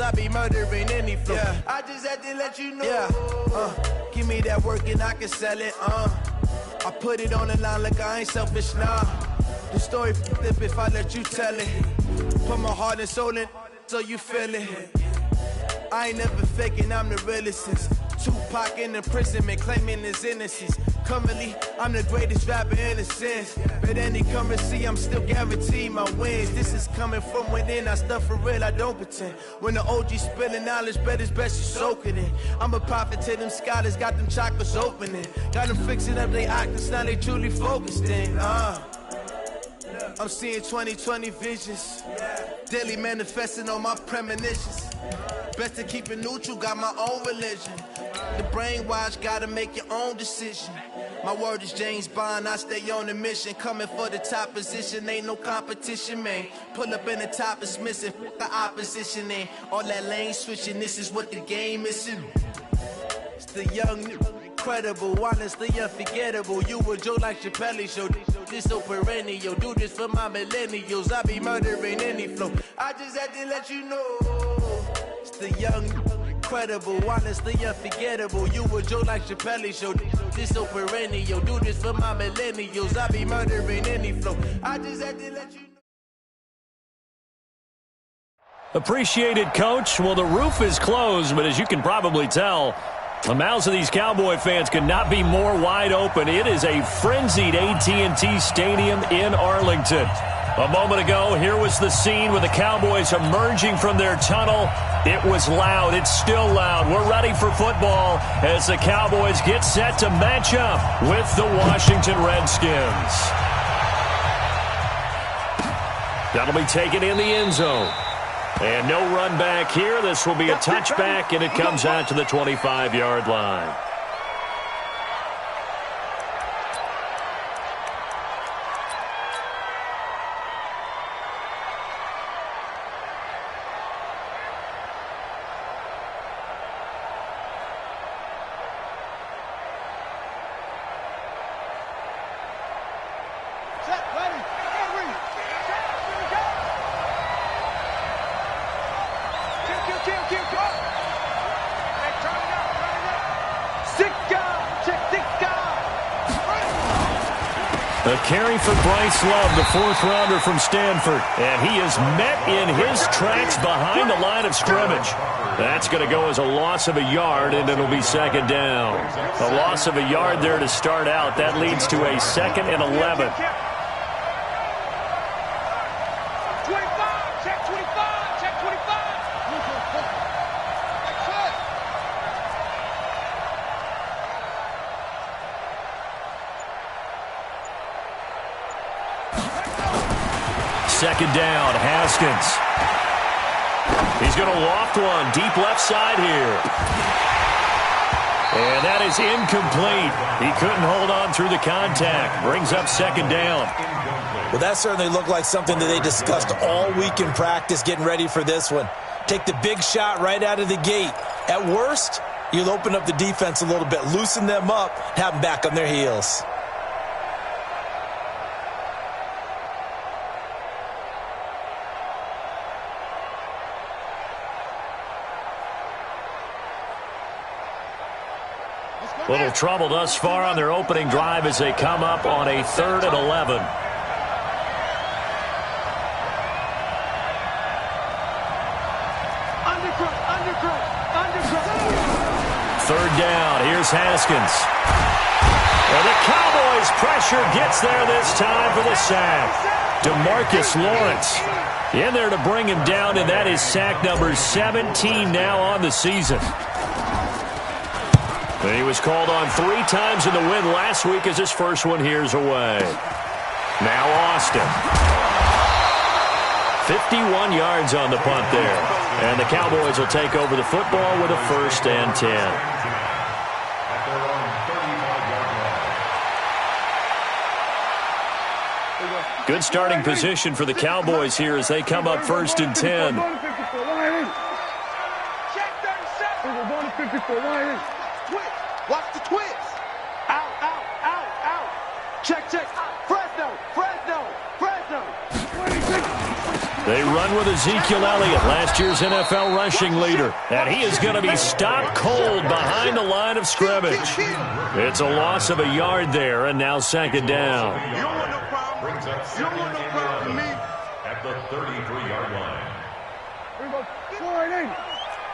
I be murdering any flow. Yeah. I just had to let you know. Yeah. Give me that work and I can sell it. I put it on the line like I ain't selfish, nah. The story flip if I let you tell it. Put my heart and soul in so you feel it. I ain't never faking, I'm the realest since Tupac in imprisonment, claiming his innocence. Currently, I'm the greatest rapper in a sense. But any currency, I'm still guaranteed my wins. This is coming from within, I stuff for real, I don't pretend. When the OG spilling knowledge, bet it's best you soak it in. I'm a prophet to them scholars, got them chakras opening. Got them fixing up they octaves, now they truly focused in. I'm seeing 2020 visions, daily manifesting on my premonitions. Best to keep it neutral, got my own religion. The brainwash, gotta make your own decision. My word is James Bond, I stay on a mission. Coming for the top position, ain't no competition, man. Pull up in the top is missing, the opposition ain't. All that lane switching, this is what the game is. It's the young, incredible, honestly unforgettable. You a Joe like Chappelle show. This so perennial, do this for my millennials. I be murdering any flow. I just had to let you know. It's the young, incredible, honestly unforgettable. You a Joe like Chappelle show. This so perennial, do this for my millennials. I be murdering any flow. I just had to let you know. Appreciated, Coach. Well, the roof is closed, but as you can probably tell, the mouths of these Cowboy fans could not be more wide open. It is a frenzied AT&T Stadium in Arlington. A moment ago, here was the scene with the Cowboys emerging from their tunnel. It was loud. It's still loud. We're ready for football as the Cowboys get set to match up with the Washington Redskins. That'll be taken in the end zone. And no run back here. This will be a touchback, and it comes out to the 25-yard line. A carry for Bryce Love, the fourth-rounder from Stanford. And he is met in his tracks behind the line of scrimmage. That's going to go as a loss of a yard, and it'll be second down. A loss of a yard there to start out. That leads to a 2nd and 11. Second down, Haskins. He's going to loft one deep left side here. And that is incomplete. He couldn't hold on through the contact. Brings up second down. Well, that certainly looked like something that they discussed all week in practice getting ready for this one. Take the big shot right out of the gate. At worst, you'll open up the defense a little bit, loosen them up, have them back on their heels. Little trouble thus far on their opening drive as they come up on a 3rd and 11. Third down. Here's Haskins. And the Cowboys' pressure gets there this time for the sack. DeMarcus Lawrence in there to bring him down, and that is sack number 17 now on the season. And he was called on 3 times in the win last week as his first one here's away. Now Austin. 51 yards on the punt there. And the Cowboys will take over the football with a 1st and 10. Good starting position for the Cowboys here as they come up 1st and 10. Watch the twist. Out, out, out, out. Check, check. Fresno, Fresno, Fresno. The They run with Ezekiel Elliott, last year's NFL rushing leader. And he is going to be stopped cold behind the line of scrimmage. It's a loss of a yard there, and now second down. You don't want no problem. You don't want no problem with me. At the 33-yard line. Here we go. 480.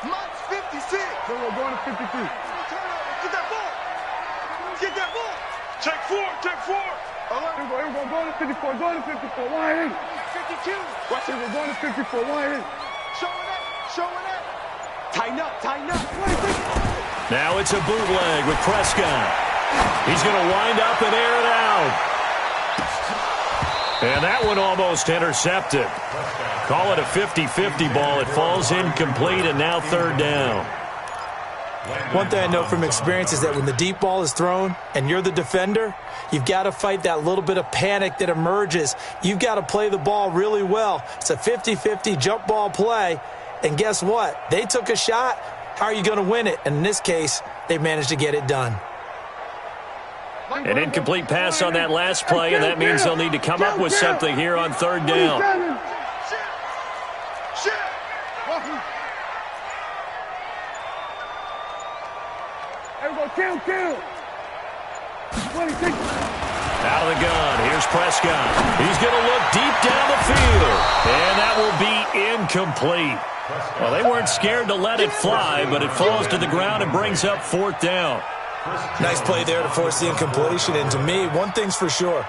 Mine's 56. So we're going to 53. Get that ball. Get that ball. Take four. Take four. All right. Here we go. Going to 54. Going to 54. 180. 52. Watch it. We're going to 54. 180. Showing up. Showing up. Tighten up. Tighten up. Now it's a bootleg with Prescott. He's going to wind up and air it out. And that one almost intercepted. Call it a 50-50 ball. It falls incomplete, and now third down. One thing I know from experience is that when the deep ball is thrown and you're the defender, you've got to fight that little bit of panic that emerges. You've got to play the ball really well. It's a 50-50 jump ball play, and guess what? They took a shot. How are you going to win it? And in this case, they managed to get it done. An incomplete pass on that last play, and that means they'll need to come up with something here on third down. Out of the gun, here's Prescott. He's going to look deep down the field, and that will be incomplete. Well, they weren't scared to let it fly, but it falls to the ground and brings up fourth down. Nice play there to force the incompletion, and to me, one thing's for sure.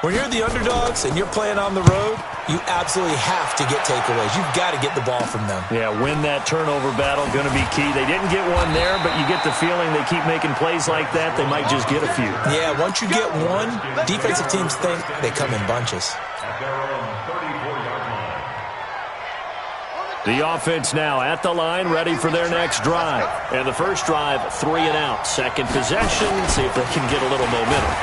When you're the underdogs and you're playing on the road, you absolutely have to get takeaways. You've got to get the ball from them. Yeah, win that turnover battle, going to be key. They didn't get one there, but you get the feeling they keep making plays like that, they might just get a few. Yeah, once you get one, defensive teams think they come in bunches. At their own 34-yard line. The offense now at the line, ready for their next drive. And the first drive, 3 and out. Second possession, see if they can get a little momentum.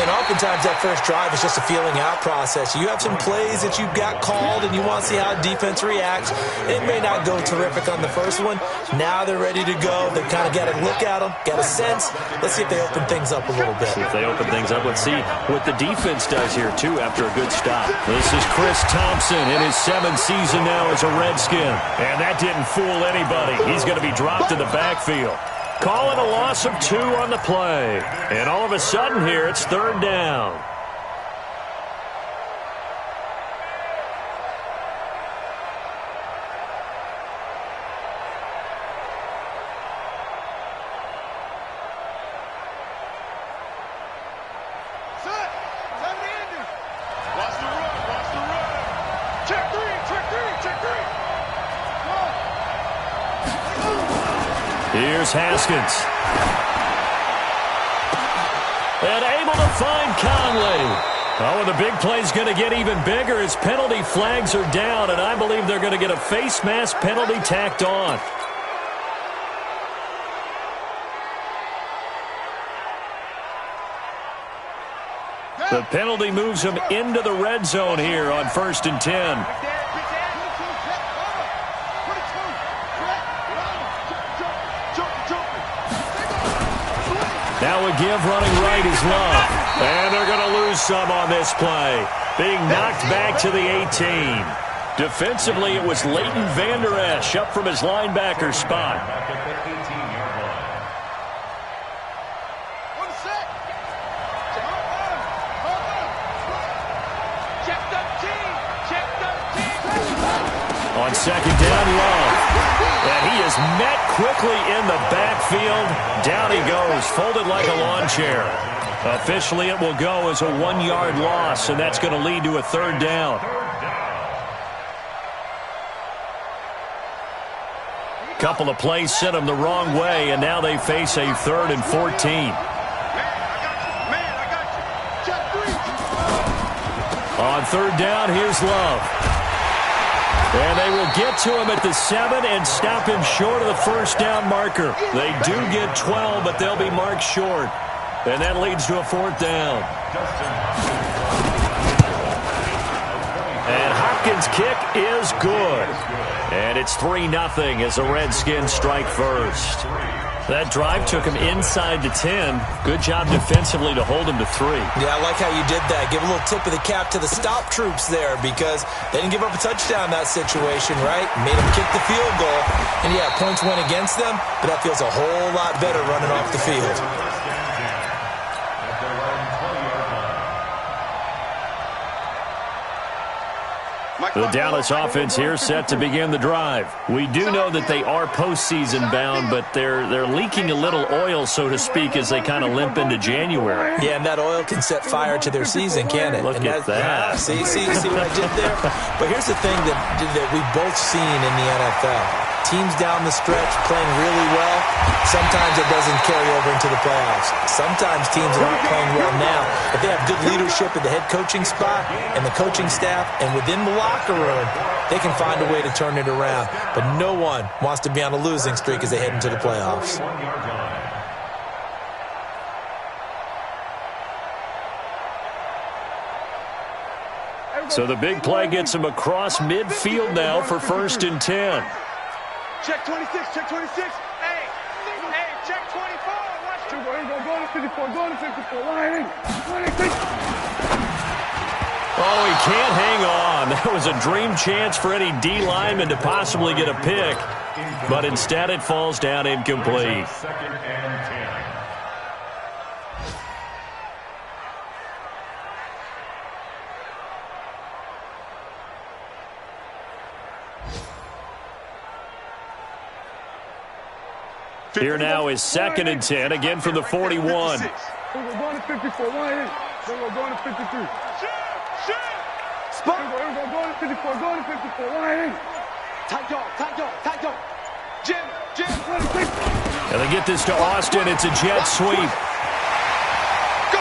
And oftentimes that first drive is just a feeling out process. You have some plays that you've got called and you want to see how defense reacts. It may not go terrific on the first one. Now they're ready to go. They've kind of got to look at them, got a sense. Let's see if they open things up a little bit. If they open things up, let's see what the defense does here, too, after a good stop. This is Chris Thompson in his 7th season now as a Redskin. And that didn't fool anybody. He's going to be dropped in the backfield. Call it a loss of 2 on the play. And all of a sudden here, it's third down. Watch the run. Watch the run. Check 3. Check 3. Check 3. Here's Haskins. And able to find Conley. Oh, and the big play's going to get even bigger as penalty flags are down, and I believe they're going to get a face mask penalty tacked on. The penalty moves them into the red zone here on 1st and 10. Now a give running right is Love. And they're going to lose some on this play. Being knocked back to the 18. Defensively, it was Leighton Vander Esch up from his linebacker spot. Back at the 18-yard line. On second down, Love. And he is met quickly in the backfield. Down he goes, folded like a lawn chair. Officially, it will go as a 1-yard loss, and that's going to lead to a third down. Couple of plays sent them the wrong way, and now they face a 3rd and 14. On third down, here's Love. And they will get to him at the 7 and stop him short of the first down marker. They do get 12, but they'll be marked short. And that leads to a 4th down. And Hopkins' kick is good. And it's 3-0 as the Redskins strike first. That drive took him inside the 10. Good job defensively to hold him to 3. Yeah, I like how you did that. Give a little tip of the cap to the stop troops there because they didn't give up a touchdown in that situation, right? Made them kick the field goal. And, yeah, points went against them, but that feels a whole lot better running off the field. The Dallas offense here set to begin the drive. We do know that they are postseason bound, but they're leaking a little oil, so to speak, as they kind of limp into January. Yeah, and that oil can set fire to their season, can't it? Look at that. See what I did there? But here's the thing that we've both seen in the NFL. Teams down the stretch playing really well, sometimes it doesn't carry over into the playoffs. Sometimes teams that aren't playing well now, if they have good leadership at the head coaching spot and the coaching staff and within the locker room, they can find a way to turn it around. But no one wants to be on a losing streak as they head into the playoffs. So the big play gets him across midfield now for 1st and 10. Check 26, check 26. Hey, check 24. Watch it. Go to 54, go to 54. Line. Oh, he can't hang on. That was a dream chance for any D lineman to possibly get a pick. But instead it falls down incomplete. 2nd and 10. Here now is 2nd and 10, again from the 41. We're going to 54. Line. We're going to 53. Spot. We're going to 54. Going to 54. Line. Tight dog. Jim. And they get this to Austin. It's a jet sweep.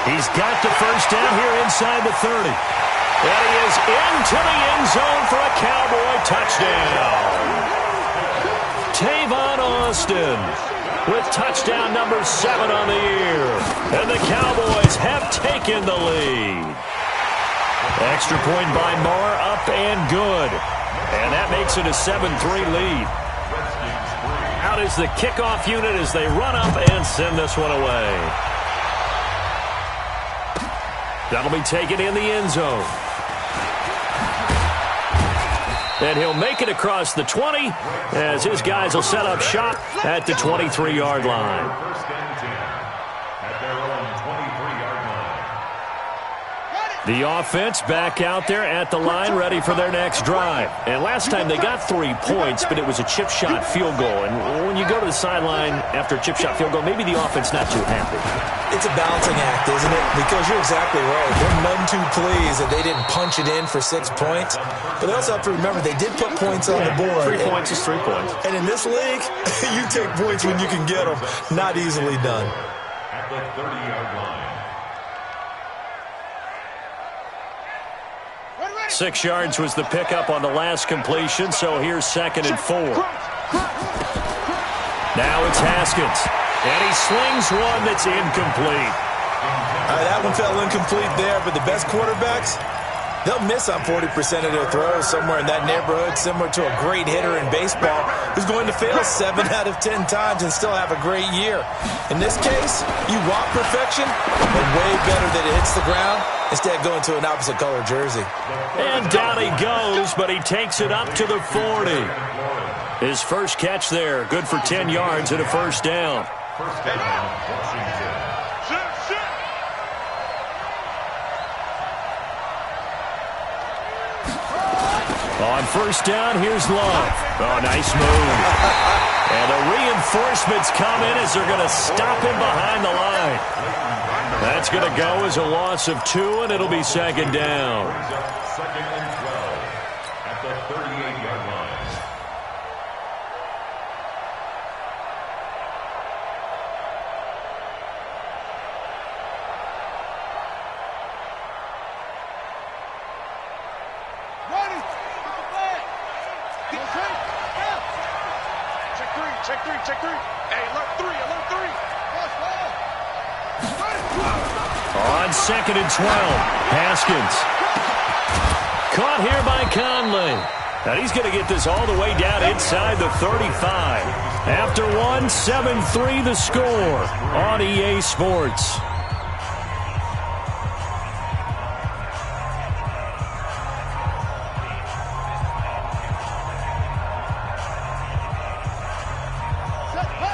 He's got the first down here inside the 30. And he is into the end zone for a Cowboy touchdown. Tavon Austin with touchdown number 7 on the year. And the Cowboys have taken the lead. Extra point by Marr, up and good. And that makes it a 7-3 lead. Out is the kickoff unit as they run up and send this one away. That'll be taken in the end zone. And he'll make it across the 20 as his guys will set up shop at the 23-yard line. 1st and 10 at their own 23-yard line. The offense back out there at the line, ready for their next drive. And last time they got 3 points, but it was a chip shot field goal. And when you go to the sideline after a chip shot field goal, maybe the offense not too happy. It's a balancing act, isn't it? Because you're exactly right. They're none too pleased that they didn't punch it in for 6 points. But they also have to remember they did put points on the board. 3 points is 3 points. And in this league, you take points when you can get them. Not easily done. At the 30-yard line. 6 yards was the pickup on the last completion, so here's 2nd and 4. Now it's Haskins. And he slings one that's incomplete. All right, that one fell incomplete there, but the best quarterbacks, they'll miss on 40% of their throws somewhere in that neighborhood, similar to a great hitter in baseball who's going to fail 7 out of 10 times and still have a great year. In this case, you want perfection, but way better that it hits the ground instead of going to an opposite color jersey. And down he goes, but he takes it up to the 40. His first catch there, good for 10 yards and a first down. 1st down, Washington. On 1st down, here's Love. Oh, nice move. And the reinforcements come in as they're going to stop him behind the line. That's going to go as a loss of 2, and it'll be 2nd down. 2nd and 12 at the 38-yard line. Check 3. Hey, alert 3. On 2nd and 12, Haskins. Caught here by Conley. Now he's going to get this all the way down inside the 35. After one, 7-3 the score on EA Sports.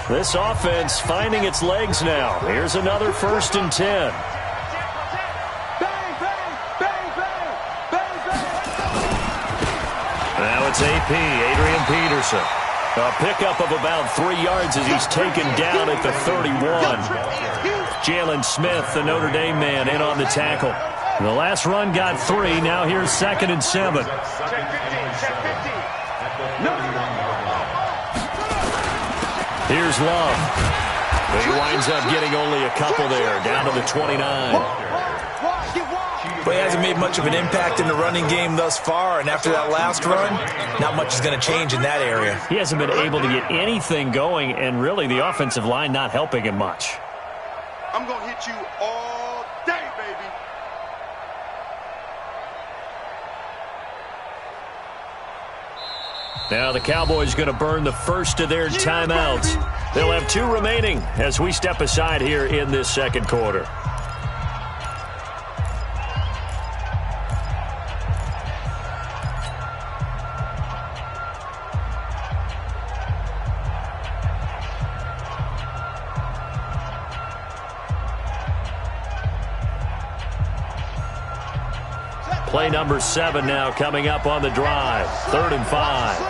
This offense finding its legs now. Here's another 1st and 10. Now it's AP, Adrian Peterson. A pickup of about 3 yards as he's taken down at the 31. Jalen Smith, the Notre Dame man, in on the tackle. The last run got 3. Now here's 2nd and 7. Here's Love. He winds up getting only a couple there, down to the 29. But he hasn't made much of an impact in the running game thus far, and after that last run, not much is going to change in that area. He hasn't been able to get anything going, and really the offensive line not helping him much. I'm going to hit you all day, baby. Now the Cowboys going to burn the first of their timeouts. They'll have 2 remaining as we step aside here in this 2nd quarter. Play number 7 now coming up on the drive. 3rd and 5.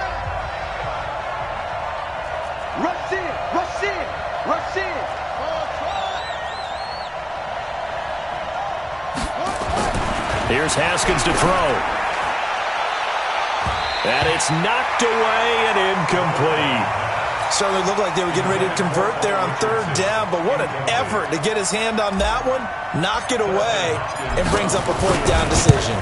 Rush in, rush in, rush in. Here's Haskins to throw. And it's knocked away and incomplete. Certainly looked like they were getting ready to convert there on 3rd down, but what an effort to get his hand on that one, knock it away, and brings up a 4th down decision.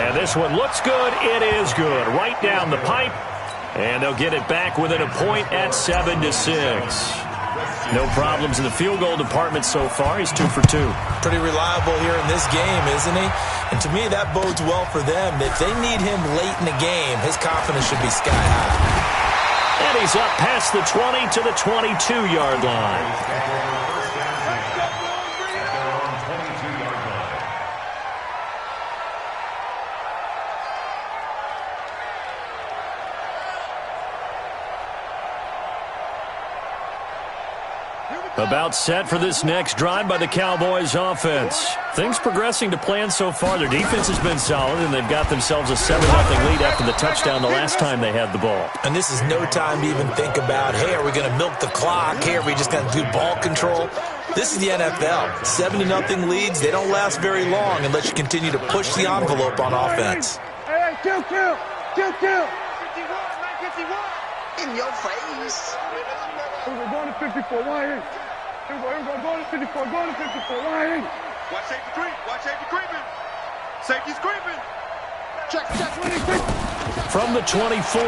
And this one looks good. It is good. Right down the pipe. And they'll get it back within a point at 7-6. No problems in the field goal department so far. He's 2 for 2. Pretty reliable here in this game, isn't he? And to me, that bodes well for them. If they need him late in the game, his confidence should be sky high. And he's up past the 20 to the 22-yard line. About set for this next drive by the Cowboys offense. Things progressing to plan so far. Their defense has been solid, and they've got themselves a 7-0 lead after the touchdown the last time they had the ball. And this is no time to even think about, hey, are we going to milk the clock? Hey, are we just going to do ball control? This is the NFL. 7-0 leads, they don't last very long unless you continue to push the envelope on offense. Hey, kill. 51, 951. In your face. We're going to 54, why ain't? Here we go, going to 54, going to 54, why ain't? Watch safety creep, watch safety creeping. Safety's creeping. Check, winning. From the 24,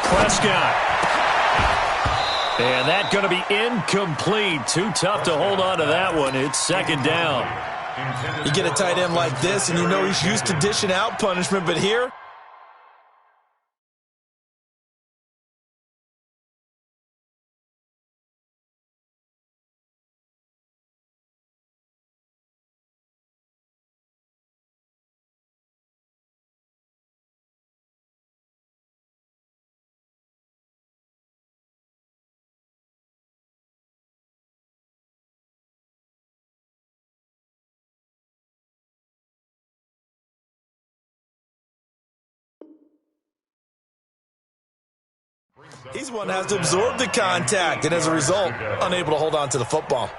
Prescott. And that's going to be incomplete. Too tough to hold on to that one. It's 2nd down. You get a tight end like this, and you know he's used to dishing out punishment, but here, he's one that has to absorb the contact, and as a result, unable to hold on to the football.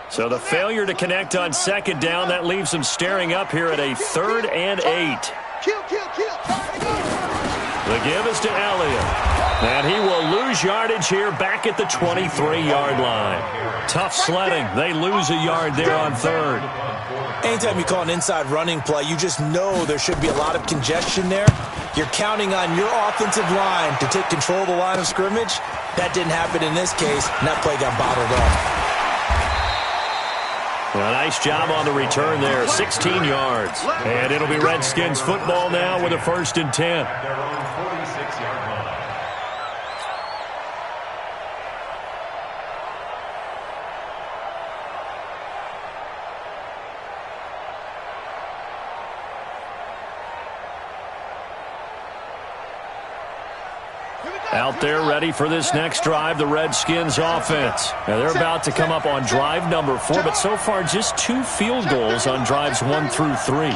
So the failure to connect on 2nd down, that leaves him staring up here at a 3rd and 8. The give is to Elliott. And he will lose yardage here back at the 23-yard line. Tough sledding. They lose a yard there on 3rd. Anytime you call an inside running play, you just know there should be a lot of congestion there. You're counting on your offensive line to take control of the line of scrimmage. That didn't happen in this case, and that play got bottled up. Well, nice job on the return there, 16 yards. And it'll be Redskins football now with a 1st and 10. At their own 46-yard line. Out there ready for this next drive, the Redskins offense. Now they're about to come up on drive number 4, but so far just 2 field goals on drives 1 through 3.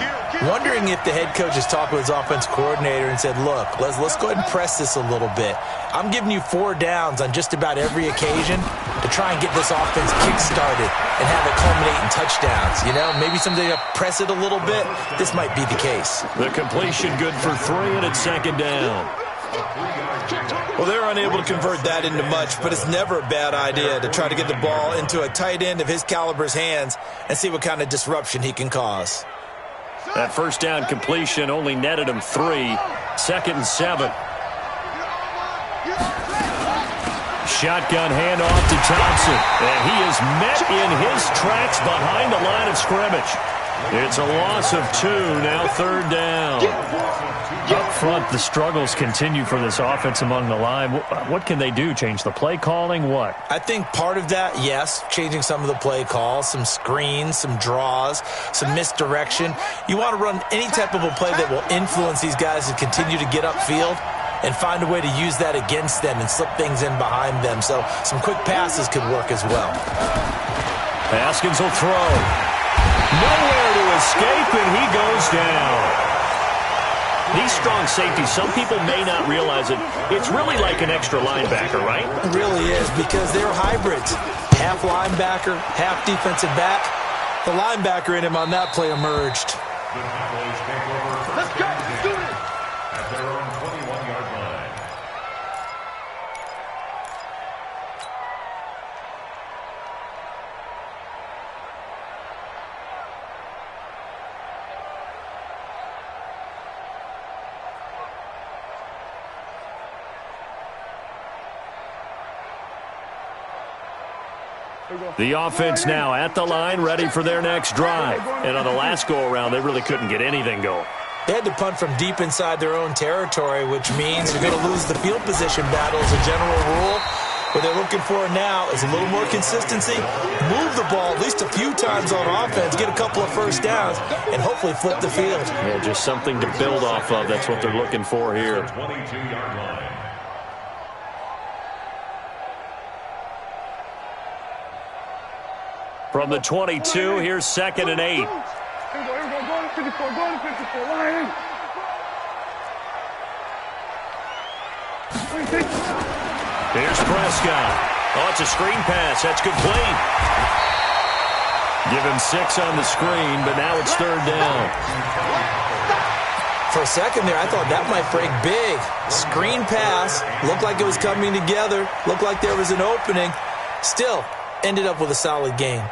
Wondering if the head coach has talked with his offense coordinator and said, look, let's go ahead and press this a little bit. I'm giving you 4 downs on just about every occasion to try and get this offense kick-started and have it culminate in touchdowns. You know, maybe someday to press it a little bit. This might be the case. The completion good for 3, and it's 2nd down. Well, they're unable to convert that into much, but it's never a bad idea to try to get the ball into a tight end of his caliber's hands and see what kind of disruption he can cause. That 1st down completion only netted him 3. 2nd and 7. Shotgun handoff to Thompson, and he is met in his tracks behind the line of scrimmage. It's a loss of 2, now 3rd down. Up front, the struggles continue for this offense among the line. What can they do? Change the play calling? What? I think part of that, yes, changing some of the play calls, some screens, some draws, some misdirection. You want to run any type of a play that will influence these guys to continue to get upfield and find a way to use that against them and slip things in behind them. So some quick passes could work as well. Haskins will throw. Nowhere to escape, and he goes down. These strong safeties, some people may not realize it. It's really like an extra linebacker, right? It really is, because they're hybrids. Half linebacker, half defensive back. The linebacker in him on that play emerged. The Cowboys take over. Let's go. Let's do it. At their own 21-yard line. The offense now at the line, ready for their next drive. And on the last go-around, they really couldn't get anything going. They had to punt from deep inside their own territory, which means you're going to lose the field position battle as a general rule. What they're looking for now is a little more consistency, move the ball at least a few times on offense, get a couple of 1st downs, and hopefully flip the field. Yeah, just something to build off of. That's what they're looking for here. 22-yard line. From the 22, here's 2nd and 8. Here we go, go to 54, line. Here's Prescott. Oh, it's a screen pass. That's complete. Give him 6 on the screen, but now it's 3rd down. For a second there, I thought that might break big. Screen pass, looked like it was coming together, looked like there was an opening. Still, ended up with a solid game.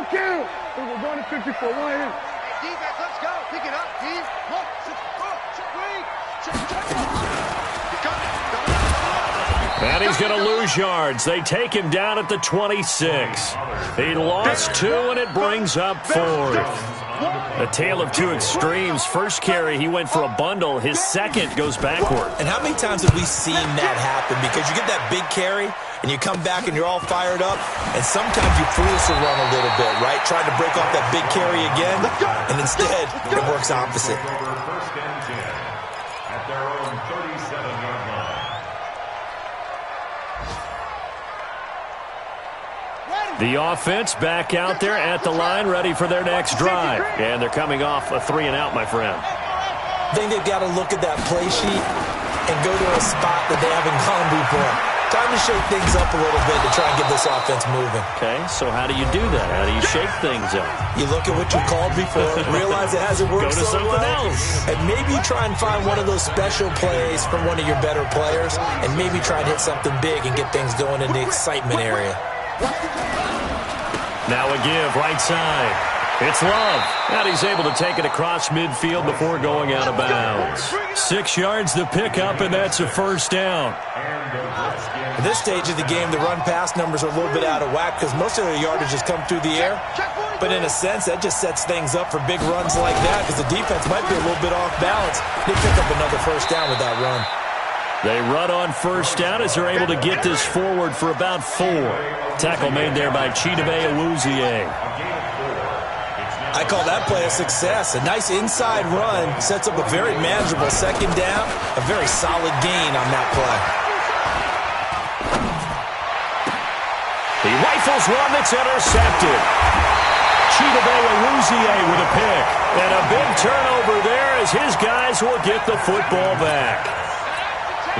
Kill. We're going to 54, line in. Defense, let's go. Pick it up, D. Look, 6, And he's going to lose yards. They take him down at the 26. He lost 2, and it brings up 4th. A tale of 2 extremes. First carry, he went for a bundle. His second goes backward. And how many times have we seen that happen? Because you get that big carry, and you come back and you're all fired up, and sometimes you foolish to run a little bit, right? Trying to break off that big carry again, and instead, it works opposite. Over 1st and 10 at their own 37-yard line. The offense back out there at the line, ready for their next drive. And they're coming off a 3-and-out, my friend. I think they've got to look at that play sheet and go to a spot that they haven't gone before. Time to shake things up a little bit to try and get this offense moving. Okay, so how do you do that? How do you shake things up? You look at what you called before, realize it hasn't worked Go to so something well, else. and maybe try and find one of those special plays from one of your better players, and maybe try and hit something big and get things going in the excitement area. Now a give, right side. It's Love. And he's able to take it across midfield before going out of bounds. 6 yards to pick up, and that's a first down. At this stage of the game, the run-pass numbers are a little bit out of whack because most of their yardage has come through the air. But in a sense, that just sets things up for big runs like that because the defense might be a little bit off balance. They pick up another first down with that run. They run on first down as they're able to get this forward for about 4. Tackle made there by Chidobe Awuzie. I call that play a success. A nice inside run sets up a very manageable second down, a very solid gain on that play. He rifles one that's intercepted. Chidobe Awuzie with a pick. And a big turnover there as his guys will get the football back.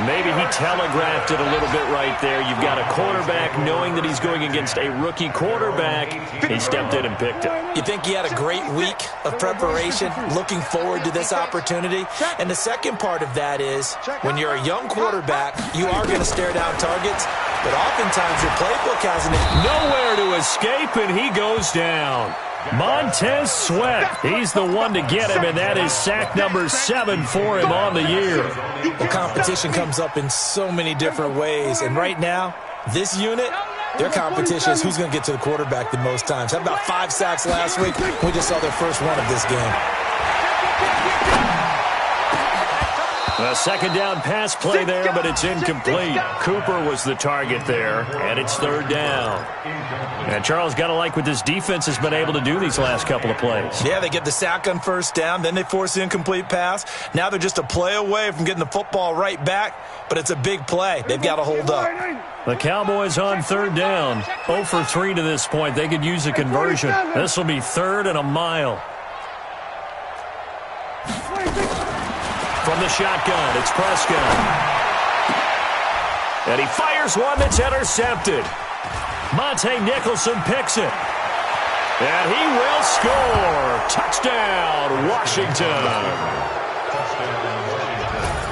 Maybe he telegraphed it a little bit right there. You've got a quarterback knowing that he's going against a rookie quarterback. He stepped in and picked it. You think he had a great week of preparation, looking forward to this opportunity? And the second part of that is, when you're a young quarterback, you are going to stare down targets, but oftentimes your playbook hasn't. Nowhere to escape, and he goes down. Montez Sweat, he's the one to get him, and that is sack number 7 for him on the year. Well, competition comes up in so many different ways, and right now, this unit, their competition is who's going to get to the quarterback the most times. Had about 5 sacks last week. We just saw their first one of this game. A second down pass play there, but it's incomplete. Cooper was the target there, and it's third down. And Charles, got to like what this defense has been able to do these last couple of plays. Yeah, they get the sack on first down, then they force the incomplete pass. Now they're just a play away from getting the football right back, but it's a big play. They've got to hold up. The Cowboys on third down. 0 for 3 to this point. They could use a conversion. This will be 3rd and a mile. From the shotgun, it's Prescott. And he fires one that's intercepted. Monte Nicholson picks it. And he will score. Touchdown, Washington.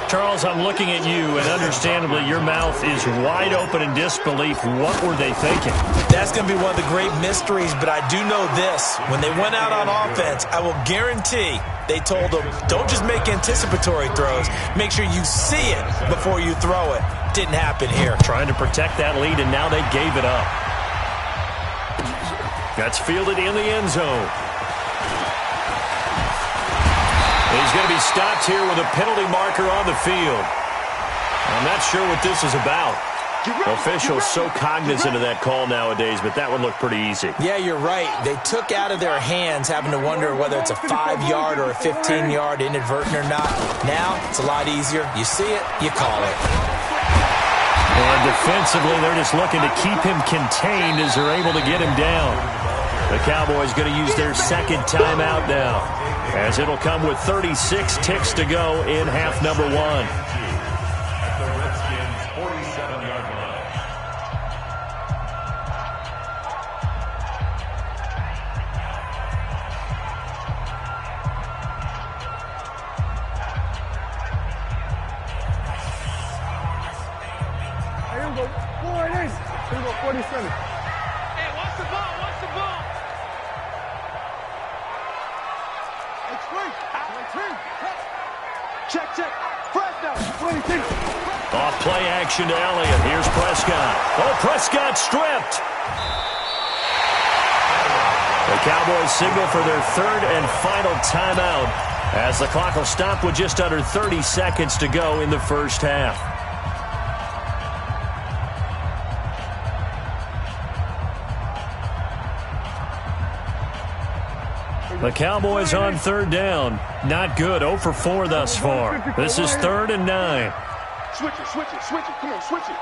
Charles, I'm looking at you, and understandably, your mouth is wide open in disbelief. What were they thinking? That's going to be one of the great mysteries, but I do know this. When they went out on offense, I will guarantee they told them, don't just make anticipatory throws. Make sure you see it before you throw it. Didn't happen here. Trying to protect that lead, and now they gave it up. That's fielded in the end zone. He's going to be stopped here with a penalty marker on the field. I'm not sure what this is about. Officials so cognizant of that call nowadays, but that one looked pretty easy. Yeah, you're right. They took out of their hands having to wonder whether it's a 5-yard or a 15-yard inadvertent or not. Now, it's a lot easier. You see it, you call it. And defensively, they're just looking to keep him contained as they're able to get him down. The Cowboys going to use their second timeout now, as it'll come with 36 ticks to go in half number 1. At the Redskins' 47-yard line. Here we go. 4 and 8. Here we go. 47. Hey, watch the ball. Watch the ball. Check, check. First down. 26. Off play action to Elliott. Here's Prescott. Oh, Prescott stripped. The Cowboys signal for their third and final timeout as the clock will stop with just under 30 seconds to go in the first half. The Cowboys on third down. Not good. 0 for 4 thus far. This is 3rd and 9. Switch it, switch it, switch it. Come on, switch it.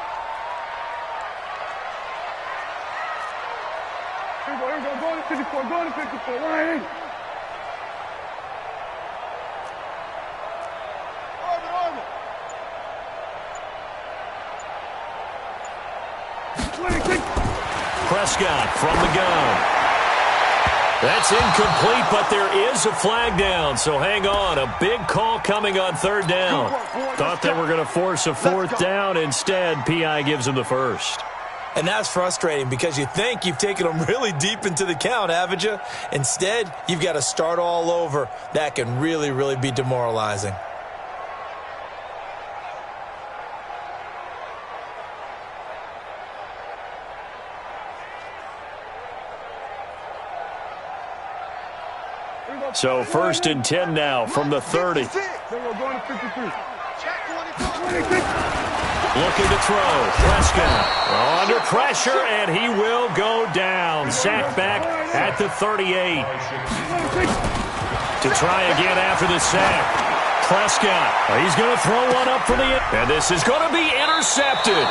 Here we go, here we go. Go to 54, go to 54. 1 and 8. Prescott from the gun. That's incomplete, but there is a flag down, so hang on. A big call coming on third down. Thought they were going to force a 4th down. Instead, P.I. gives them the first. And that's frustrating because you think you've taken them really deep into the count, haven't you? Instead, you've got to start all over. That can really, really be demoralizing. So 1st and 10 now from the 30. Then we're going to 53. Looking to throw. Prescott under pressure, and he will go down. Sacked back at the 38. To try again after the sack. Prescott, he's going to throw one up for the end. And this is going to be intercepted.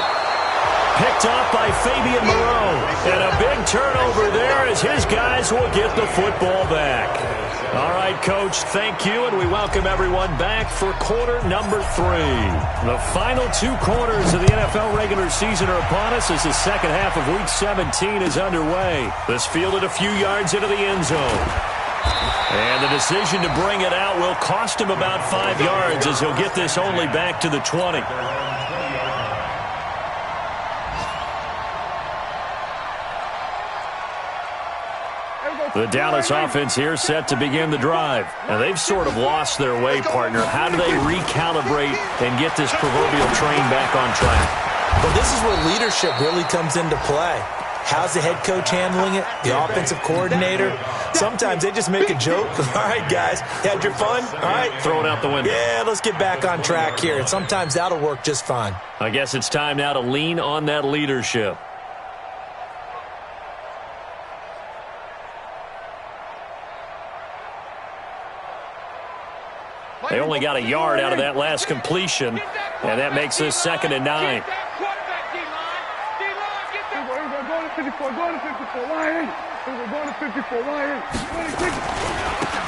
Picked up by Fabian Moreau. And a big turnover there as his guys will get the football back. All right, Coach, thank you, and we welcome everyone back for quarter number 3. The final 2 quarters of the NFL regular season are upon us as the second half of Week 17 is underway. This fielded a few yards into the end zone. And the decision to bring it out will cost him about 5 yards as he'll get this only back to the 20. The Dallas offense here set to begin the drive. And they've sort of lost their way, partner. How do they recalibrate and get this proverbial train back on track? Well, this is where leadership really comes into play. How's the head coach handling it? The offensive coordinator? Sometimes they just make a joke. All right, guys, you had your fun? All right. Throw it out the window. Yeah, let's get back on track here. And sometimes that'll work just fine. I guess it's time now to lean on that leadership. They only got a yard out of that last completion, and that makes this 2nd and 9.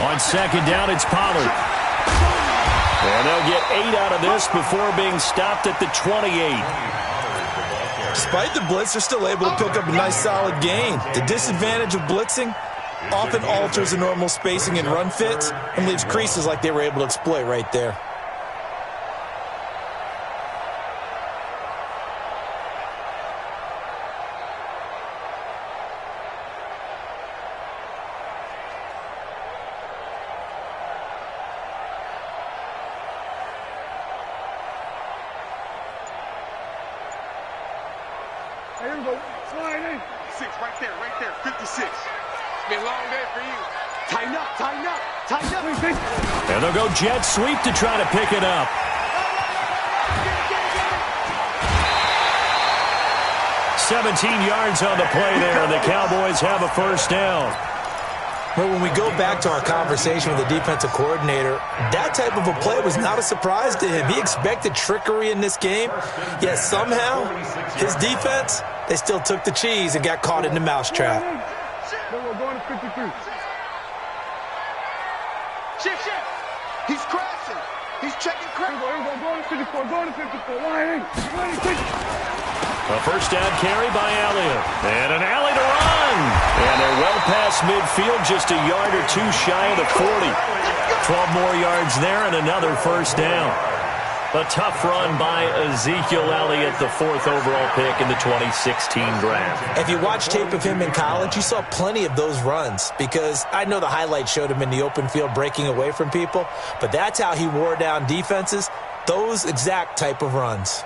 On 2nd down, it's Pollard. And they'll get 8 out of this before being stopped at the 28. Despite the blitz, they're still able to pick up a nice solid gain. The disadvantage of blitzing often alters the normal spacing and run fits and leaves creases like they were able to exploit right there. Here we go. Slide in. 6 right there, 56. Be a long day for you. Tighten up, tighten up, tighten up. And they'll go jet sweep to try to pick it up. "17 yards on the play there, and the Cowboys have a 1st down. Well, when we go back to our conversation with the defensive coordinator, that type of a play was not a surprise to him. He expected trickery in this game, yet somehow his defense, they still took the cheese and got caught in the mousetrap. Then we're going to 53. Shift. He's crashing. He's checking crash. Here we go. Going to 54. Going to 54. Line in. 26. A 1st down carry by Elliott. And an alley to run. And they're well past midfield, just a yard or 2 shy of the 40. 12 more yards there and another 1st down. A tough run by Ezekiel Elliott, the 4th overall pick in the 2016 draft. If you watch tape of him in college, you saw plenty of those runs because I know the highlights showed him in the open field breaking away from people, but that's how he wore down defenses, those exact type of runs.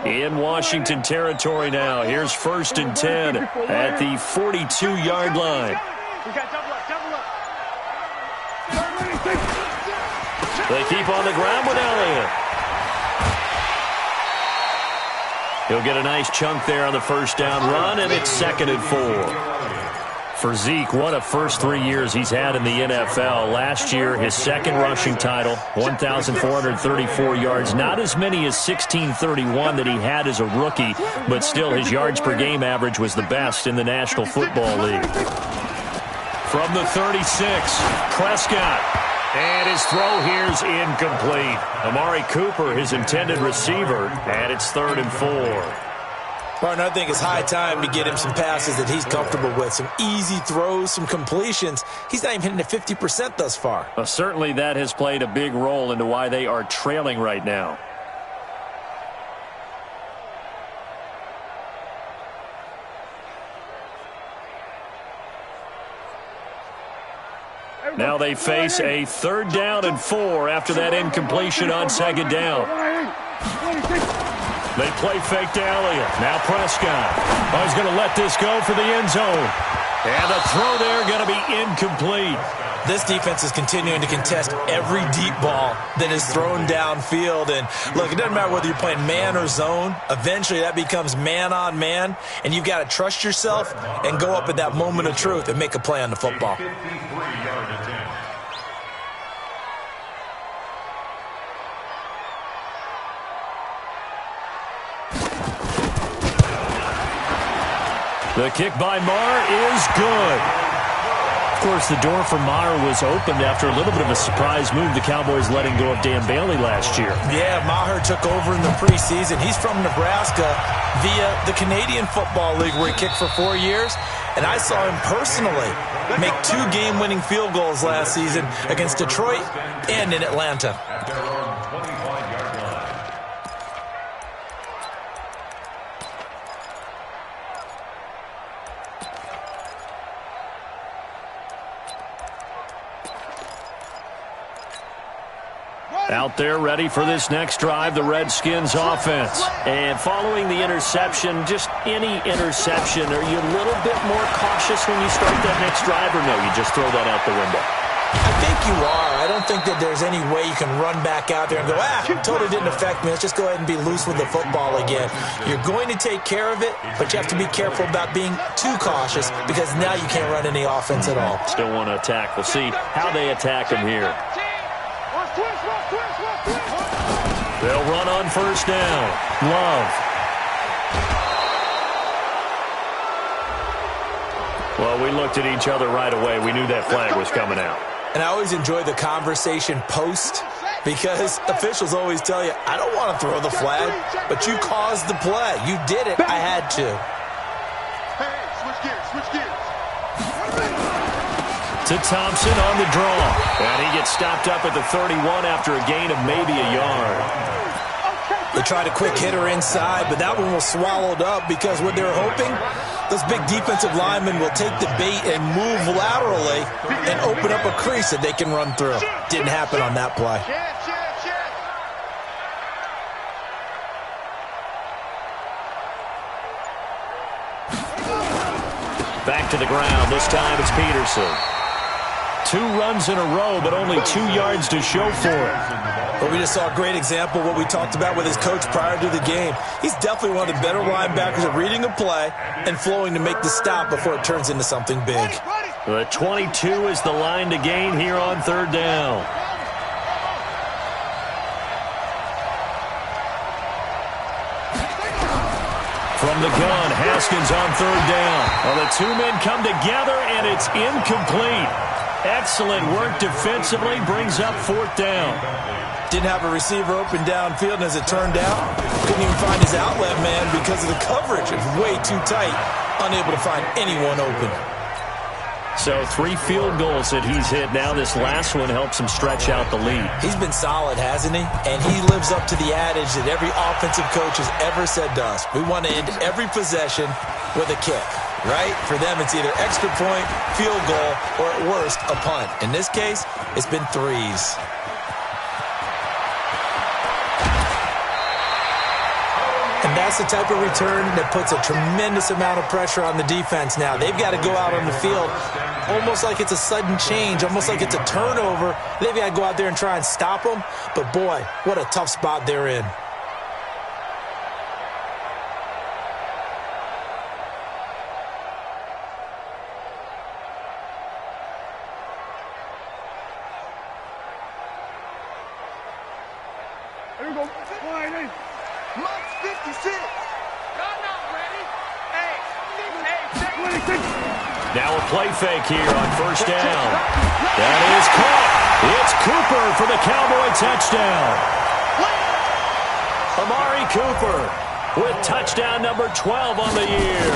In Washington territory now. Here's 1st and 10 at the 42-yard line. We got double up. They keep on the ground with Elliott. He'll get a nice chunk there on the 1st down run, and it's 2nd and 4. For Zeke, what a first 3 years he's had in the NFL. Last year, his 2nd rushing title, 1,434 yards. Not as many as 1,631 that he had as a rookie, but still his yards per game average was the best in the National Football League. From the 36, Prescott. And his throw here's incomplete. Amari Cooper, his intended receiver, and it's 3rd and 4. Martin, I think it's high time to get him some passes that he's comfortable with. Some easy throws, some completions. He's not even hitting at 50% thus far. Well, certainly that has played a big role into why they are trailing right now. Now they face a 3rd down and 4 after that incompletion on 2nd down. They play fake to Elliott. Now Prescott. Oh, he's going to let this go for the end zone. And the throw there going to be incomplete. This defense is continuing to contest every deep ball that is thrown downfield. And, look, it doesn't matter whether you're playing man or zone. Eventually that becomes man on man. And you've got to trust yourself and go up at that moment of truth and make a play on the football. The kick by Maher is good. Of course, the door for Maher was opened after a little bit of a surprise move. The Cowboys letting go of Dan Bailey last year. Yeah, Maher took over in the preseason. He's from Nebraska via the Canadian Football League where he kicked for 4 years. And I saw him personally make 2 game-winning field goals last season against Detroit and in Atlanta. Out there ready for this next drive, the Redskins offense. And following the interception, just any interception, are you a little bit more cautious when you start that next drive, or no, you just throw that out the window? I think you are. I don't think that there's any way you can run back out there and go, totally didn't affect me. Let's just go ahead and be loose with the football again. You're going to take care of it, but you have to be careful about being too cautious because now you can't run any offense at all. Still want to attack. We'll see how they attack him here. They'll run on 1st down. Love. Well, we looked at each other right away. We knew that flag was coming out. And I always enjoy the conversation post because officials always tell you, I don't want to throw the flag, but you caused the play. You did it. I had to. Hey, switch gears. To Thompson on the draw. And he gets stopped up at the 31 after a gain of maybe a yard. They tried a quick hitter inside, but that one was swallowed up because what they're hoping, those big defensive linemen will take the bait and move laterally and open up a crease that they can run through. Didn't happen on that play. Back to the ground. This time it's Peterson. 2 runs in a row, but only 2 yards to show for it. Well, we just saw a great example of what we talked about with his coach prior to the game. He's definitely one of the better linebackers at reading a play and flowing to make the stop before it turns into something big. The 22 is the line to gain here on 3rd down. From the gun, Haskins on 3rd down. Well, the 2 men come together, and it's incomplete. Excellent work defensively, brings up 4th down. Didn't have a receiver open downfield, and as it turned out, couldn't even find his outlet man because of the coverage. It was way too tight, unable to find anyone open. So 3 field goals that he's hit. Now this last one helps him stretch out the lead. He's been solid, hasn't he? And he lives up to the adage that every offensive coach has ever said to us. We want to end every possession with a kick, right? For them, it's either extra point, field goal, or at worst, a punt. In this case, it's been 3s. And that's the type of return that puts a tremendous amount of pressure on the defense now. They've got to go out on the field almost like it's a sudden change, almost like it's a turnover. They've got to go out there and try and stop them. But, boy, what a tough spot they're in. Here we go. Line 8. Mike's 56. Y'all not ready. Hey, 26. Now a play fake here on 1st down. That is caught. It's Cooper for the Cowboy touchdown. Amari Cooper with touchdown number 12 on the year.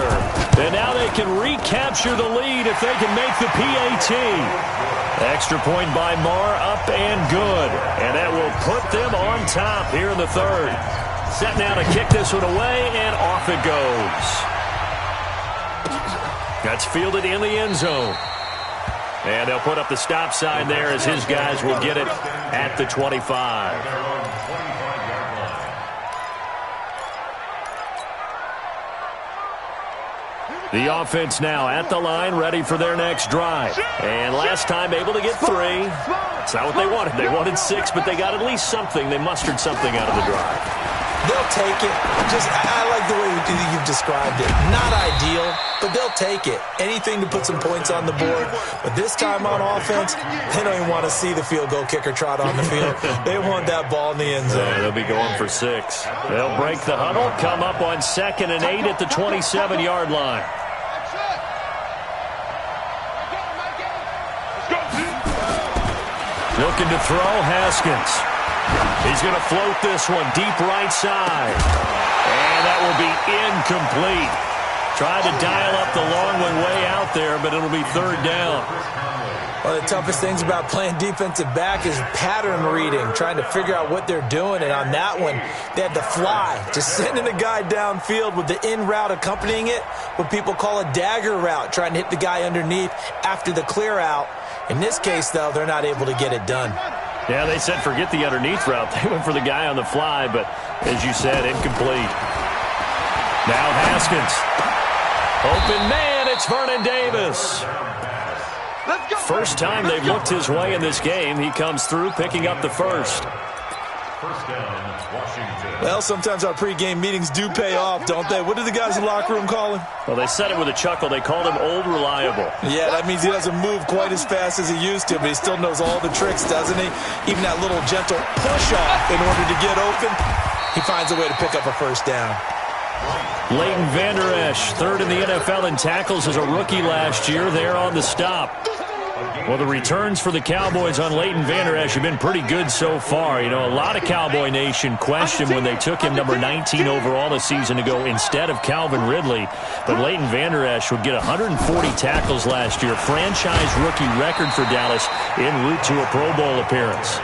And now they can recapture the lead if they can make the PAT. Extra point by Maher, up and good. And that will put them on top here in the 3rd. Set now to kick this one away, and off it goes. That's fielded in the end zone. And they'll put up the stop sign there as his guys will get it at the 25. The offense now at the line, ready for their next drive. And last time able to get 3. It's not what they wanted. They wanted 6, but they got at least something. They mustered something out of the drive. They'll take it. I like the way you've described it. Not ideal, but they'll take it. Anything to put some points on the board. But this time on offense, they don't even want to see the field goal kicker trot on the field. They want that ball in the end zone. Yeah, they'll be going for 6. They'll break the huddle, come up on 2nd and 8 at the 27-yard line. Looking to throw, Haskins. He's going to float this one deep right side. And that will be incomplete. Tried to dial up the long one way out there, but it'll be 3rd down. One of the toughest things about playing defensive back is pattern reading, trying to figure out what they're doing. And on that one, they had to fly, just sending a guy downfield with the in route accompanying it, what people call a dagger route, trying to hit the guy underneath after the clear out. In this case, though, they're not able to get it done. Yeah, they said forget the underneath route. They went for the guy on the fly, but as you said, incomplete. Now Haskins. Open man, it's Vernon Davis. First time they've looked his way in this game. He comes through, picking up the first. First down, Washington. Well, sometimes our pregame meetings do pay off, don't they? What do the guys in the locker room call him? Well, they said it with a chuckle. They called him Old Reliable. Yeah, that means he doesn't move quite as fast as he used to, but he still knows all the tricks, doesn't he? Even that little gentle push-off in order to get open, he finds a way to pick up a first down. Leighton Vander Esch, 3rd in the NFL in tackles as a rookie last year. There on the stop. Well, the returns for the Cowboys on Leighton Vander Esch have been pretty good so far. You know, a lot of Cowboy Nation questioned when they took him number 19 overall a season ago instead of Calvin Ridley. But Leighton Vander Esch would get 140 tackles last year, franchise rookie record for Dallas en route to a Pro Bowl appearance.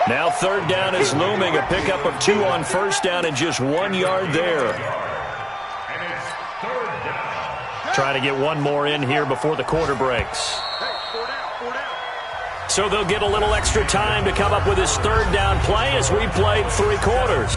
Now 3rd down is looming, a pickup of 2 on 1st down and just 1 yard there. And it's 3rd down. Trying to get one more in here before the quarter breaks. So they'll get a little extra time to come up with his 3rd down play as we played 3 quarters.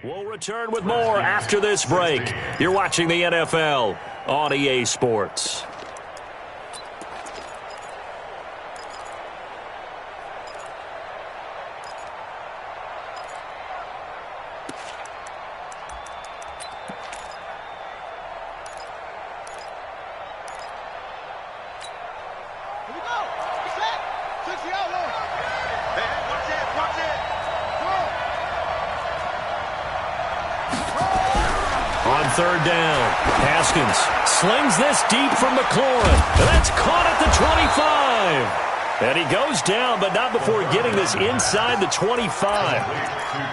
We'll return with more after this break. You're watching the NFL on EA Sports. On 3rd down, Haskins slings this deep from McLaurin. That's caught at the 25. And he goes down, but not before getting this inside the 25.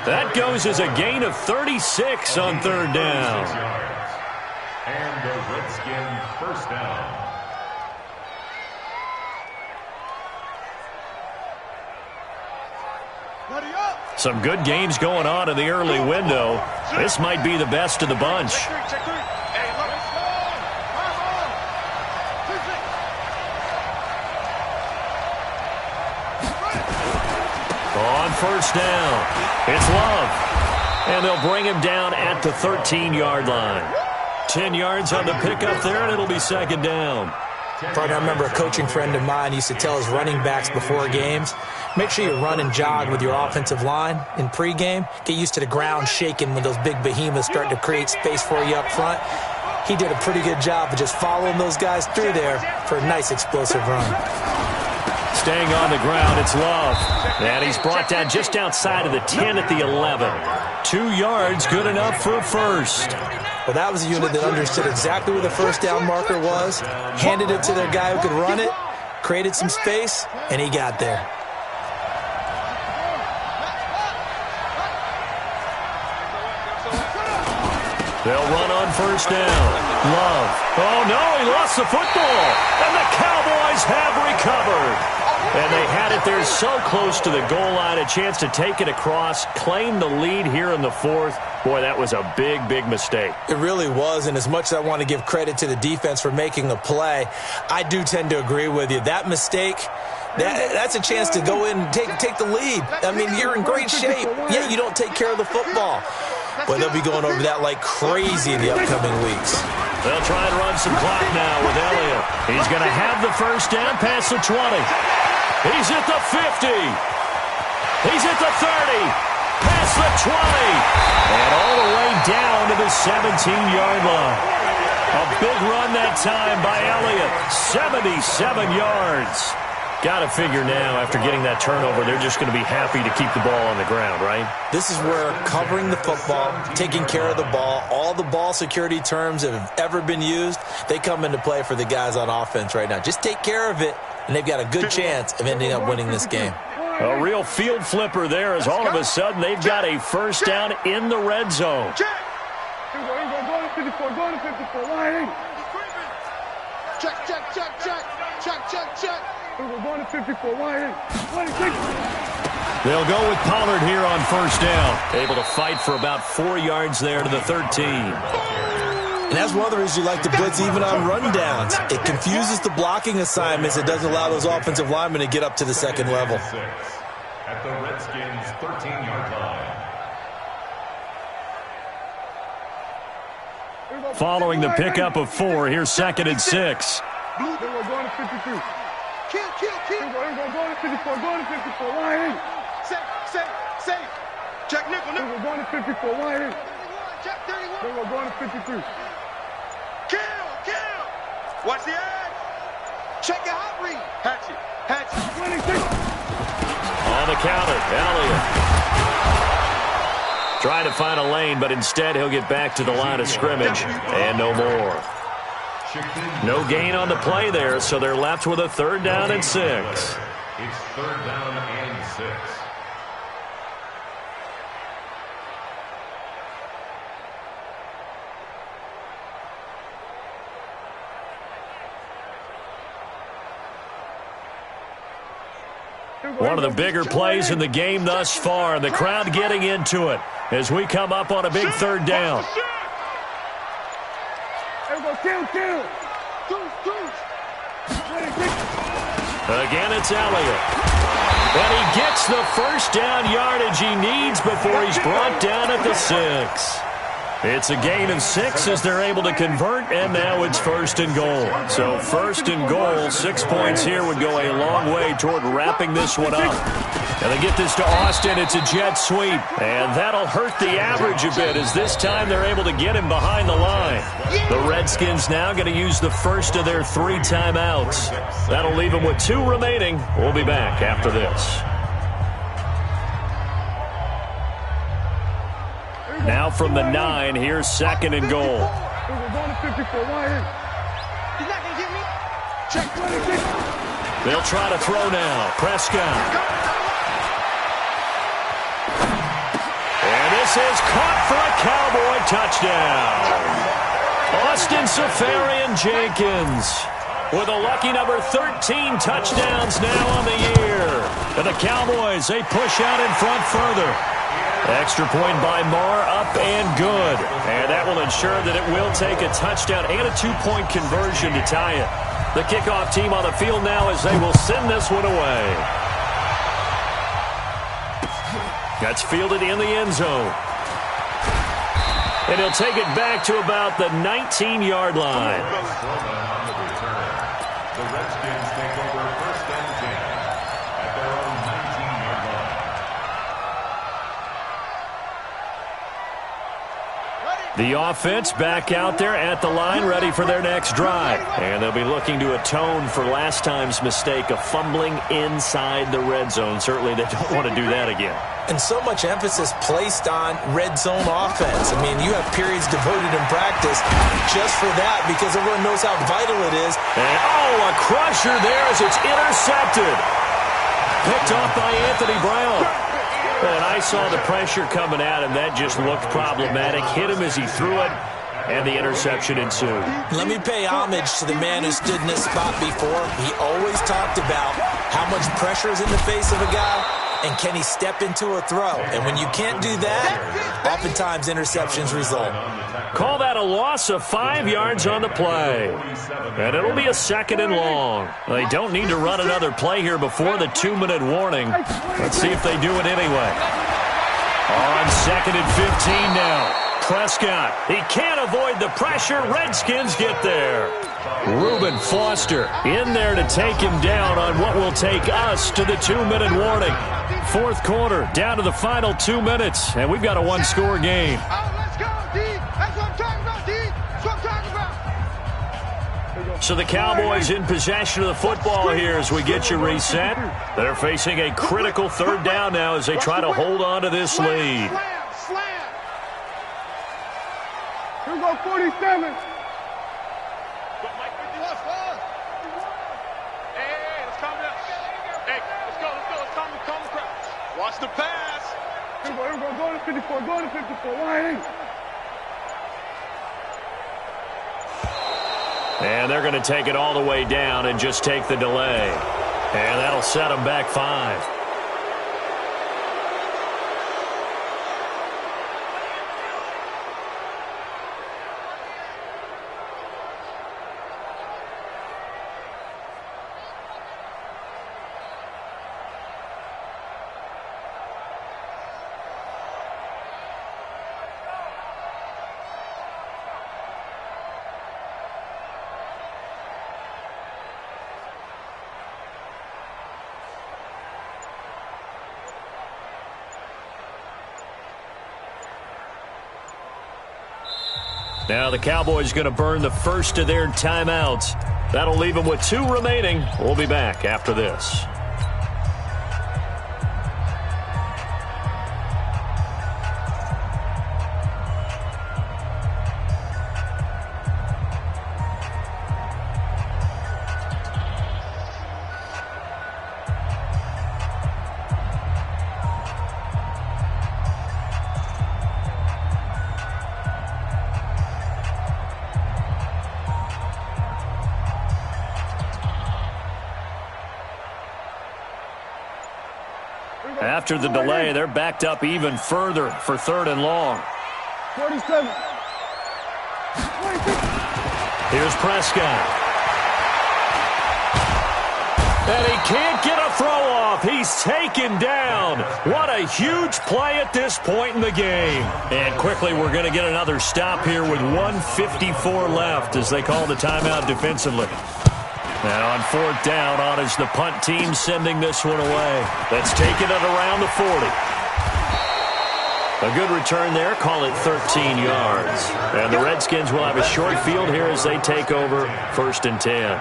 That goes as a gain of 36 on 3rd down. And the Redskin 1st down. Some good games going on in the early window. This might be the best of the bunch. On 1st down, it's Love. And they'll bring him down at the 13-yard line. 10 yards on the pickup there, and it'll be 2nd down. I remember a coaching friend of mine used to tell his running backs before games, make sure you run and jog with your offensive line in pregame. Get used to the ground shaking when those big behemoths start to create space for you up front. He did a pretty good job of just following those guys through there for a nice explosive run. staying on the ground, it's Love. And he's brought down just outside of the 10 at the 11. 2 yards, good enough for a first. Well, that was a unit that understood exactly where the first down marker was, handed it to their guy who could run it, created some space, and he got there. They'll run on first down. Love. Oh, no, he lost the football. And the Cowboys have recovered. And they had it there so close to the goal line, a chance to take it across, claim the lead here in the fourth. Boy, that was a big, big mistake. It really was, and as much as I want to give credit to the defense for making a play, I do tend to agree with you. That mistake, that's a chance to go in and take the lead. I mean, you're in great shape, yet you don't take care of the football. But they'll be going over that like crazy in the upcoming weeks. They'll try and run some clock now with Elliott. He's going to have the first down past the 20. He's at the 50. He's at the 30. Past the 20. And all the way down to the 17-yard line. A big run that time by Elliott. 77 yards. Got to figure now, after getting that turnover, they're just going to be happy to keep the ball on the ground, right? This is where covering the football, taking care of the ball, all the ball security terms that have ever been used, they come into play for the guys on offense right now. Just take care of it, and they've got a good chance of ending up winning this game. A real field flipper there as all of a sudden they've got a first down in the red zone. Check, check. We're going to 54. They'll go with Pollard here on first down. Able to fight for about 4 yards there to the 13. And that's one of the reasons you like to blitz even on rundowns. It confuses the blocking assignments. It doesn't allow those offensive linemen to get up to the second level. At the Redskins' 13-yard line. Following the pickup of 4, here's 2nd and 6. We're going to 53. Kill. We're going to 54. Going to 54. Line. Safe. Check nickel. We're going to 54. Line. Check 31. We're going to 53. Kill. Watch the edge. Check your hot read. Hatch it. 26. On the counter, Elliott. Trying to find a lane, but instead he'll get back to the line of scrimmage and no more. No gain on the play there, so they're left with a 3rd down and 6. It's 3rd down and 6. One of the bigger plays in the game thus far. The crowd getting into it as we come up on a big 3rd down. Kill. Again, it's Elliott. And he gets the first down yardage he needs before he's brought down at the 6. It's a gain of 6 as they're able to convert, and now it's 1st and goal. So 1st and goal, 6 points here would go a long way toward wrapping this one up. And they get this to Austin. It's a jet sweep, and that'll hurt the average a bit as this time they're able to get him behind the line. The Redskins now going to use the first of their 3 timeouts. That'll leave them with 2 remaining. We'll be back after this. Now from the 9, here's 2nd and goal. We're going to 54. Line. He's not going to get me. Check 26. They'll try to throw now. Prescott. And this is caught for a Cowboy touchdown. Austin Seferian-Jenkins with a lucky number 13 touchdowns now on the year. And the Cowboys, they push out in front further. Extra point by Marr, up and good. And that will ensure that it will take a touchdown and a 2-point conversion to tie it. The kickoff team on the field now as they will send this one away. That's fielded in the end zone. And he'll take it back to about the 19-yard line. The Redskins take over 1st and 10 at their own 19-yard line. The offense back out there at the line, ready for their next drive. And they'll be looking to atone for last time's mistake of fumbling inside the red zone. Certainly they don't want to do that again. And so much emphasis placed on red zone offense. I mean, you have periods devoted in practice just for that because everyone knows how vital it is. And, oh, a crusher there as it's intercepted. Picked off by Anthony Brown. And I saw the pressure coming at him. That just looked problematic. Hit him as he threw it, and the interception ensued. Let me pay homage to the man who stood in this spot before. He always talked about how much pressure is in the face of a guy, and can he step into a throw? And when you can't do that, oftentimes interceptions result. Call that a loss of 5 yards on the play. And it'll be a 2nd and long. They don't need to run another play here before the 2-minute warning. Let's see if they do it anyway. On 2nd and 15 now. Prescott, he can't avoid the pressure. Redskins get there. Reuben Foster in there to take him down on what will take us to the 2-minute warning. 4th quarter, down to the final 2 minutes, and we've got a 1-score game. Let's go, D. That's what I'm talking about, D. That's what I'm talking about. So the Cowboys in possession of the football here as we get you reset. They're facing a critical 3rd down now as they try to hold on to this lead. Slam. Here we go, 47. Watch the pass. Here we go. Go to 54. Go to 54. Line. And they're going to take it all the way down and just take the delay. And that'll set them back 5. Now the Cowboys going to burn the first of their timeouts. That'll leave them with 2 remaining. We'll be back after this. After the delay, they're backed up even further for 3rd and long. 47. Here's Prescott. And he can't get a throw off. He's taken down. What a huge play at this point in the game. And quickly, we're going to get another stop here with 1:54 left as they call the timeout defensively. Now on 4th down, on is the punt team sending this one away. That's taken it around the 40. A good return there. Call it 13 yards. And the Redskins will have a short field here as they take over 1st and 10.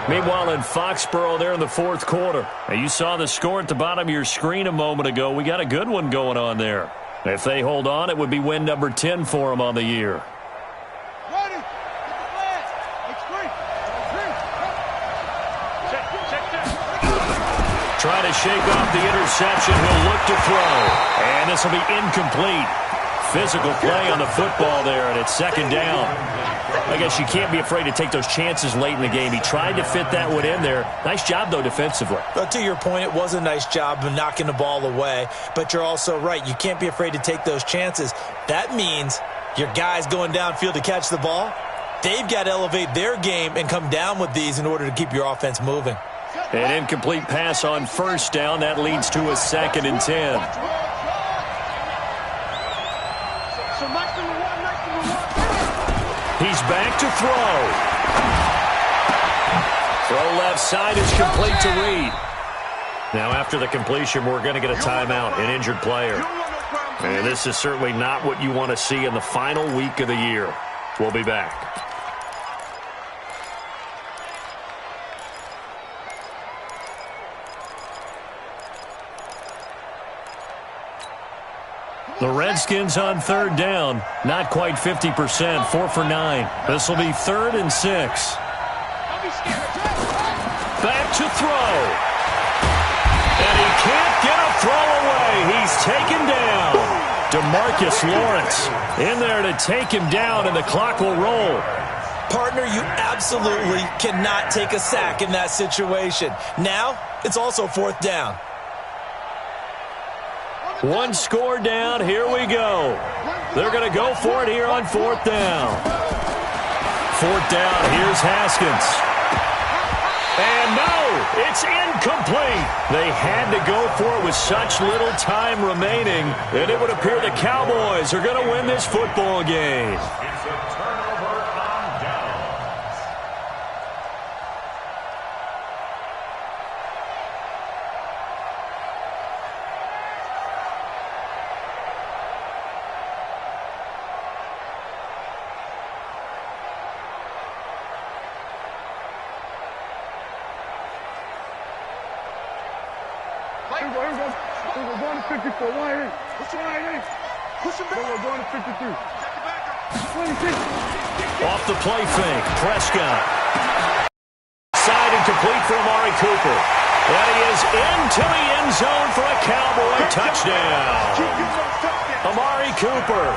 Meanwhile, in Foxborough there in the 4th quarter. Now, you saw the score at the bottom of your screen a moment ago. We got a good one going on there. If they hold on, it would be win number 10 for them on the year. Trying to shake off the interception. He'll look to throw. And this will be incomplete. Physical play on the football there, and it's 2nd down. I guess you can't be afraid to take those chances late in the game. He tried to fit that one in there. Nice job, though, defensively. But to your point, it was a nice job of knocking the ball away. But you're also right. You can't be afraid to take those chances. That means your guys going downfield to catch the ball, they've got to elevate their game and come down with these in order to keep your offense moving. An incomplete pass on 1st down. That leads to a 2nd and 10. He's back to throw. Throw left side is complete to Reed. Now after the completion, we're going to get a timeout, an injured player. And this is certainly not what you want to see in the final week of the year. We'll be back. The Redskins on third down. Not quite 50%. 4 for 9. This will be 3rd and 6. Back to throw. And he can't get a throw away. He's taken down. DeMarcus Lawrence in there to take him down, and the clock will roll. Partner, you absolutely cannot take a sack in that situation. Now, it's also 4th down. One score down. Here we go. They're going to go for it here on 4th down. 4th down. Here's Haskins. And no, it's incomplete. They had to go for it with such little time remaining, and it would appear the Cowboys are going to win this football game. It's a turnover on downs. Here we go. We're going to 54. 188. Push him back. Push him back. We're going to 53. 26. Off the play fake. Prescott. Side incomplete for Amari Cooper. And he is into the end zone for a Cowboy touchdown. Amari Cooper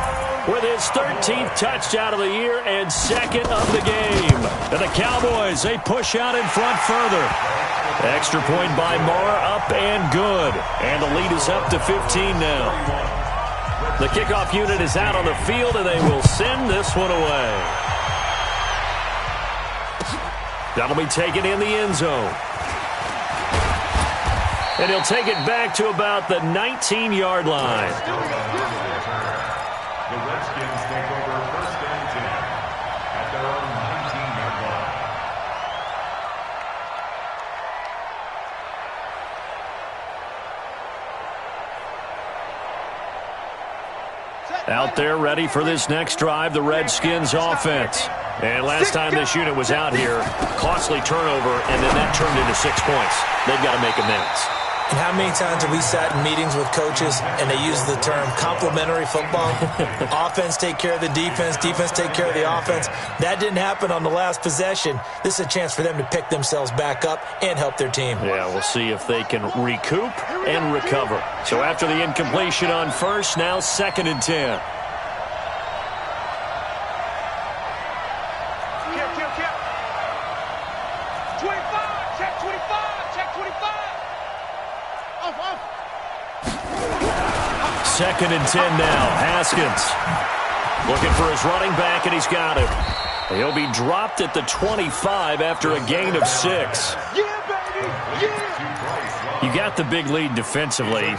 with his 13th touchdown of the year and 2nd of the game. And the Cowboys, they push out in front further. Extra point by Marr, up and good. And the lead is up to 15 now. The kickoff unit is out on the field, and they will send this one away. That'll be taken in the end zone. And he'll take it back to about the 19-yard line. The Redskins take over 1st and 10 at their own 19-yard line. Out there ready for this next drive, the Redskins offense. And last time this unit was out here, costly turnover, and then that turned into 6 points. They've got to make amends. And how many times have we sat in meetings with coaches and they use the term complementary football? Offense take care of the defense, defense take care of the offense. That didn't happen on the last possession. This is a chance for them to pick themselves back up and help their team. Yeah, we'll see if they can recoup and recover. So after the incompletion on 1st, now 2nd and 10. Second and 10 now. Haskins looking for his running back, and he's got him. He'll be dropped at the 25 after a gain of 6. Yeah, baby! Yeah! You got the big lead defensively,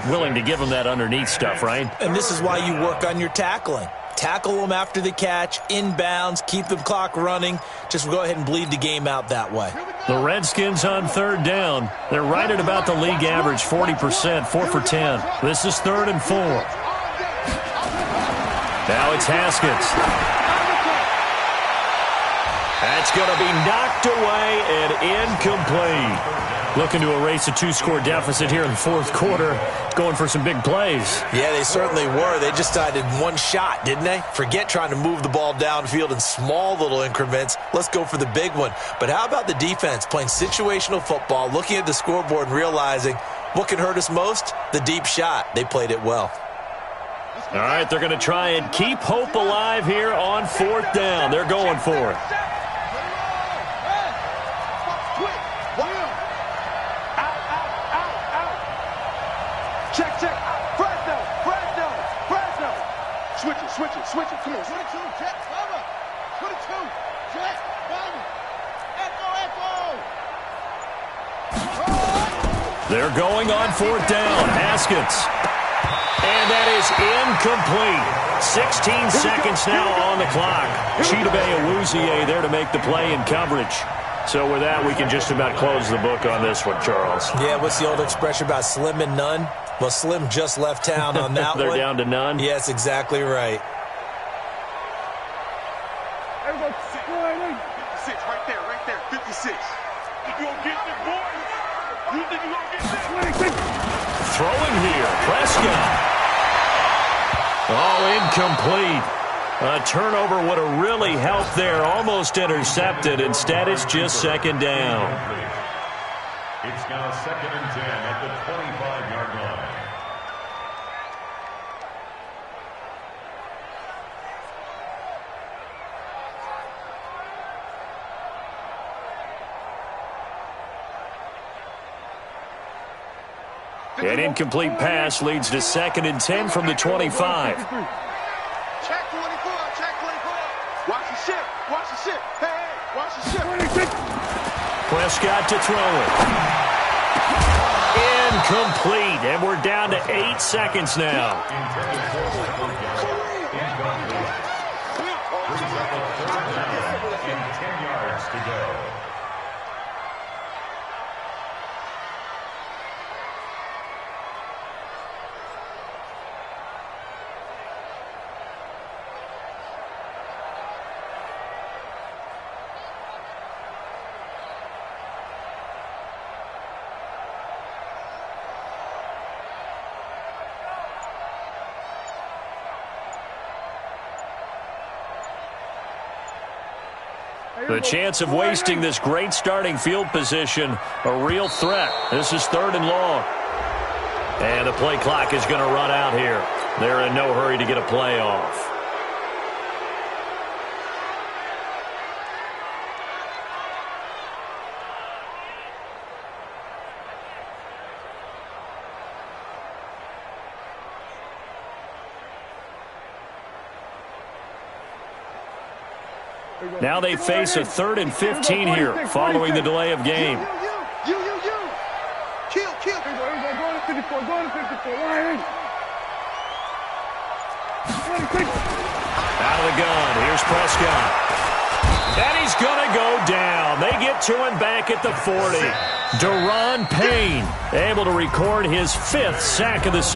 willing to give him that underneath stuff, right? And this is why you work on your tackling. Tackle them after the catch, inbounds, keep the clock running. Just go ahead and bleed the game out that way. The Redskins on 3rd down. They're right at about the league average, 40%, 4 for 10. This is 3rd and 4. Now it's Haskins. That's going to be knocked away and incomplete. Looking to erase a 2-score deficit here in the 4th quarter. Going for some big plays. Yeah, they certainly were. They just decided one shot, didn't they? Forget trying to move the ball downfield in small little increments. Let's go for the big one. But how about the defense playing situational football, looking at the scoreboard and realizing what can hurt us most? The deep shot. They played it well. All right, they're going to try and keep hope alive here on 4th down. They're going for it. Switch it, come on. 22, Jet, cover. 22, Jet, cover. Echo. They're going on 4th down. Haskins. And that is incomplete. 16 seconds now on the clock. Chidobe Awuzie there to make the play in coverage. So with that, we can just about close the book on this one, Charles. Yeah, what's the old expression about slim and none? Well, Slim just left town on that They're one. down to none? Yes, exactly right. Everybody, 56, right there, 56. You gonna get this, boy? You think you gonna get this? Throwing here, Prescott. Oh, incomplete. A turnover would have really helped there. Almost intercepted. Instead, it's just second down. It's now 2nd and 10 at the 25-yard line. An incomplete pass leads to 2nd and 10 from the 25. Check 24, check 24. Watch the ship, watch the ship. Hey, watch the ship. Prescott to throw it. Incomplete. And we're down to 8 seconds now. Intended for incomplete. Brings up a 3rd down and 10 yards to go. The chance of wasting this great starting field position, a real threat. This is 3rd and long. And the play clock is going to run out here. They're in no hurry to get a play off. Now they face a 3rd and 15 here following the delay of game. You. Kill. Go to 54, line. Out of the gun, here's Prescott. And he's going to go down. They get to him back at the 40. Deron Payne able to record his 5th sack of the season.